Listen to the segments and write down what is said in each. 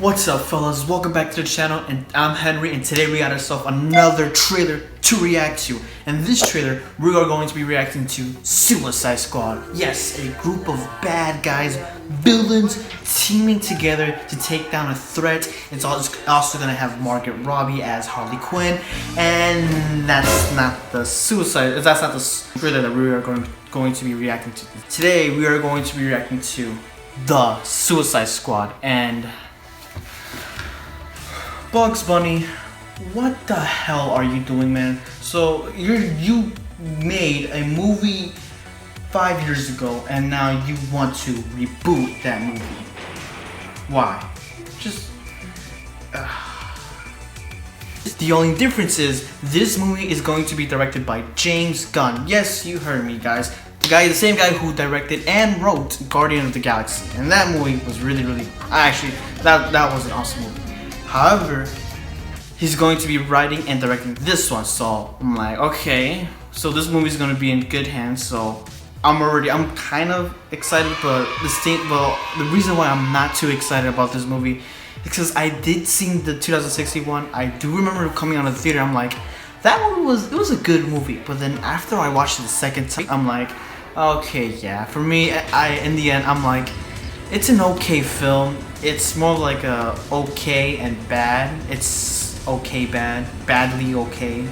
What's up, fellas? Welcome back to the channel, and I'm Henry, and today we got ourselves another trailer to react to. And this trailer, we are going to be reacting to Suicide Squad. Yes, a group of bad guys, villains, teaming together to take down a threat. It's also going to have Margot Robbie as Harley Quinn, and that's not the trailer that we are going to be reacting to. Today, we are going to be reacting to the Suicide Squad, and Bugs Bunny, what the hell are you doing, man? So you made a movie 5 years ago, and now you want to reboot that movie. Why? The only difference is this movie is going to be directed by James Gunn. Yes, you heard me, guys. The same guy who directed and wrote Guardians of the Galaxy, and that movie was really that was an awesome movie. However, he's going to be writing and directing this one, so I'm like, okay, so this movie is going to be in good hands. So I'm kind of excited, but the reason why I'm not too excited about this movie is because I did see the 2061. I do remember coming out of the theater. I'm like, that one was a good movie, but then after I watched it the second time, I'm like, okay, yeah. For me, in the end, I'm like, it's an okay film. It's more like a okay and bad. It's okay bad, badly okay.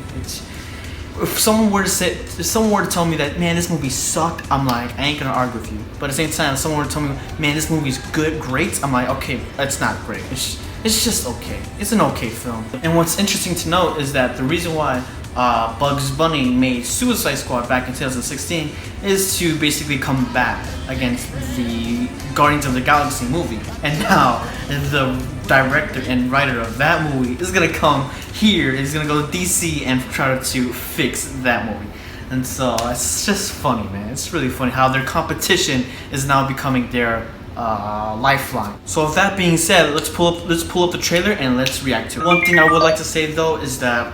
If someone were to tell me that, man, this movie sucked, I'm like, I ain't gonna argue with you. But at the same time, if someone were to tell me, man, this movie's good, great, I'm like, okay, it's not great. It's just okay. It's an okay film. And what's interesting to note is that the reason why Bugs Bunny made Suicide Squad back in 2016 is to basically combat against the Guardians of the Galaxy movie. And now the director and writer of that movie is gonna come here, is gonna go to DC and try to fix that movie. And so it's just funny, man. It's really funny how their competition is now becoming their lifeline. So with that being said, let's pull up the trailer and let's react to it. One thing I would like to say though is that,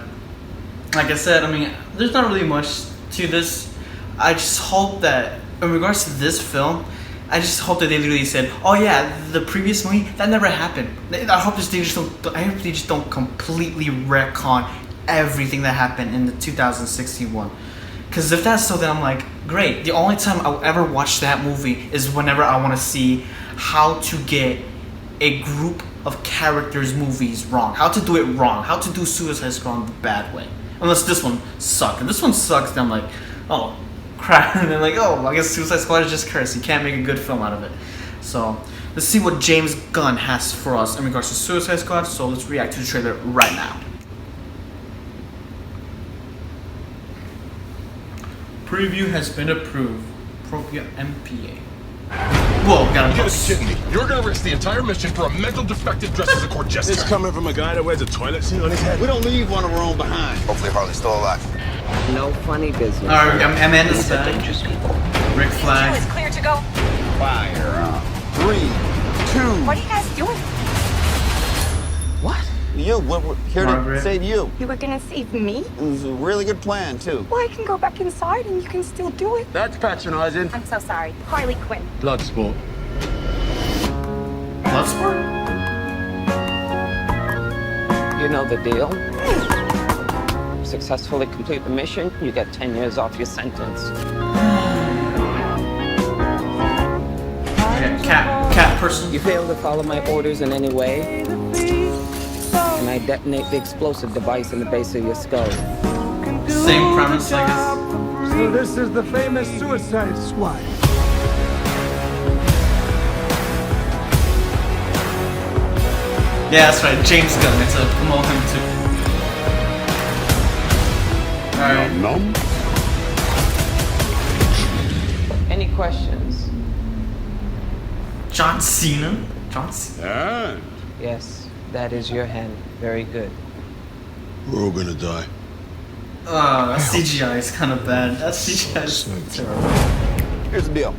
like I said, I mean, there's not really much to this. I just hope that in regards to this film, I just hope that they literally said, oh yeah, the previous movie, that never happened. I hope they just don't completely retcon everything that happened in the 2061. Because if that's so, then I'm like, great. The only time I'll ever watch that movie is whenever I want to see how to get a group of characters' movies wrong. How to do it wrong. How to do Suicide Squad the bad way. Unless this one sucked. If this one sucks, then I'm like, oh, crap. And then like, oh, I guess Suicide Squad is just cursed. You can't make a good film out of it. So, let's see what James Gunn has for us in regards to Suicide Squad. So, let's react to the trailer right now. Preview has been approved. Propia MPA. Whoa, gotta You gotta be kidding me. You're gonna risk the entire mission for a mental defective dressed as a court jester. It's coming from a guy that wears a toilet seat on his head. We don't leave one of our own behind. Hopefully Harley's still alive. No funny business. Alright, Amanda's back. Rick Flag. Is clear to go. Fire up. 3, 2. What are you guys doing? What? We're here Margaret. to save you. You were gonna save me? It was a really good plan, too. Well, I can go back inside and you can still do it. That's patronizing. I'm so sorry. Harley Quinn. Bloodsport. Bloodsport? You know the deal. Successfully complete the mission, you get 10 years off your sentence. Okay, cat person. You fail to follow my orders in any way, and I detonate the explosive device in the base of your skull. Same premise, I guess. So this is the famous Suicide Squad. Yeah, that's right. James Gunn. It's a promote him too. Alright. Any questions? John Cena? John Cena? And Yes, that is your hand. Very good. we're all gonna die. That CGI is kind of bad. That CGI is terrible. Here's the deal.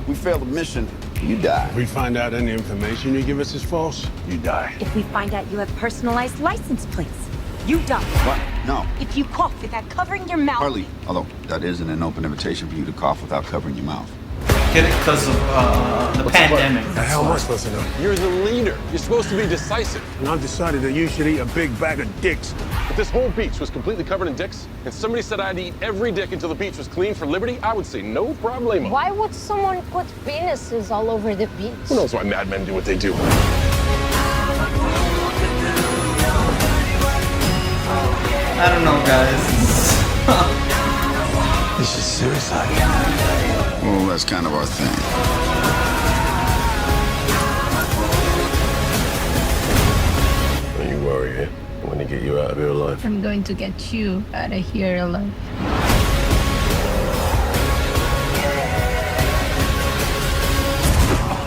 We fail the mission, you die. If we find out any information you give us is false, you die. If we find out you have personalized license plates, you die. What? No. If you cough without covering your mouth. Harley, although that isn't an open invitation for you to cough without covering your mouth. get it? Because of the pandemic. The hell am I supposed to know? You're the leader. You're supposed to be decisive. And I've decided that you should eat a big bag of dicks. If this whole beach was completely covered in dicks, and somebody said I had to eat every dick until the beach was clean for liberty, I would say no problemo. Why would someone put penises all over the beach? Who knows why madmen do what they do? I don't know, guys. This is suicide. Well, that's kind of our thing. Don't you worry, eh? I'm gonna get you out of here alive. I'm going to get you out of here alive.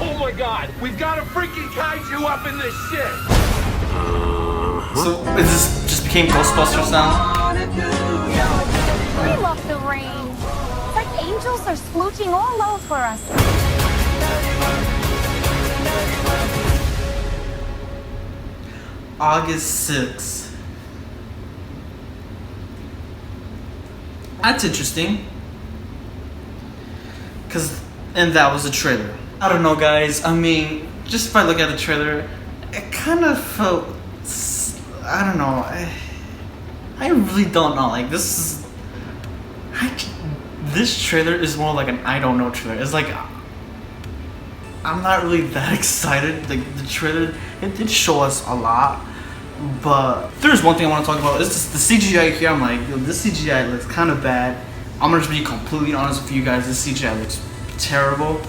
Oh my God! We've got a freaking kaiju up in this shit! So is this just became Ghostbusters now? We love the rain. It's like angels are smooching all over us. August 6th. That's interesting. And that was a trailer. I don't know, guys. I mean, just if I look at the trailer, it kind of felt, I don't know. I really don't know. Like this trailer is more like an I don't know trailer. It's like I'm not really that excited. Like the trailer, it did show us a lot, but there's one thing I want to talk about. It's just the CGI here. I'm like, this CGI looks kind of bad. I'm gonna just be completely honest with you guys. This CGI looks terrible.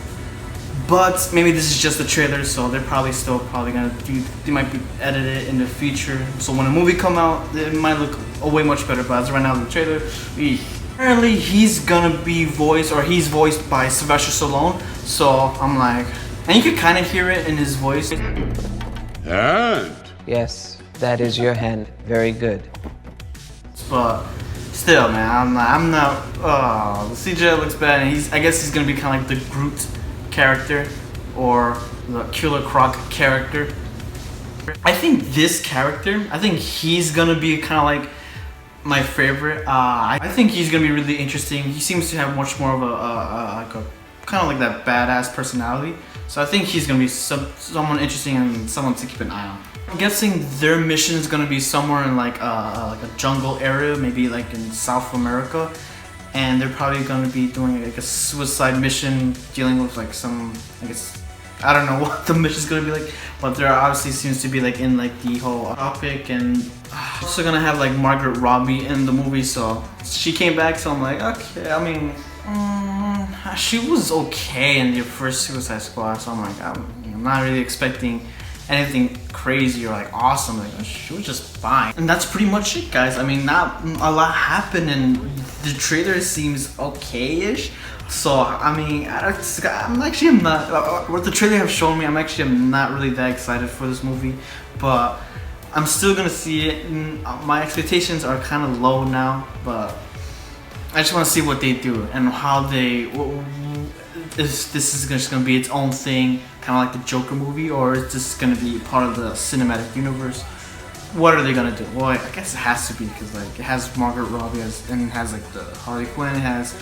But maybe this is just a trailer, so they're probably gonna do. They might be edited in the future. So when a movie come out, it might look way much better. But as of right now, the trailer, apparently he's gonna be voiced, or he's voiced by Sylvester Stallone. So I'm like, and you can kind of hear it in his voice. And Yes, that is your hand. Very good. But still, man, I'm not. The CGI looks bad, and I guess he's gonna be kind of like the Groot character or the Killer Croc character. I think this character, he's gonna be kind of like my favorite. I think he's gonna be really interesting. He seems to have much more of a kind of like that badass personality. So I think he's gonna be someone interesting and someone to keep an eye on. I'm guessing their mission is gonna be somewhere in like a jungle area, maybe like in South America. And they're probably going to be doing like a suicide mission, dealing with like some, I guess, I don't know what the mission's going to be like, but there obviously seems to be like in like the whole topic, and also going to have like Margaret Robbie in the movie, so she came back, so I'm like, okay, I mean, she was okay in the first Suicide Squad, so I'm like, I'm not really expecting anything crazy or like awesome. Like she was just fine, and that's pretty much it, guys. I mean, not a lot happened, and the trailer seems okay-ish. So I mean, I'm not. What the trailer have shown me, I'm not really that excited for this movie, but I'm still gonna see it. And my expectations are kind of low now, but I just want to see what they do and how they. This is just gonna be its own thing, kind of like the Joker movie, or is this gonna be part of the cinematic universe? What are they gonna do? Well, I guess it has to be, because like it has Margaret Robbie and it has like the Harley Quinn, it has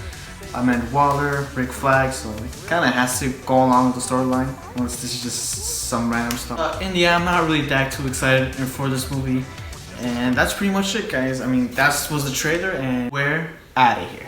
Amanda Waller, Rick Flag, so it kind of has to go along with the storyline. Unless this is just some random stuff. And yeah, I'm not really that too excited for this movie, and that's pretty much it, guys. I mean, that was the trailer, and we're out of here.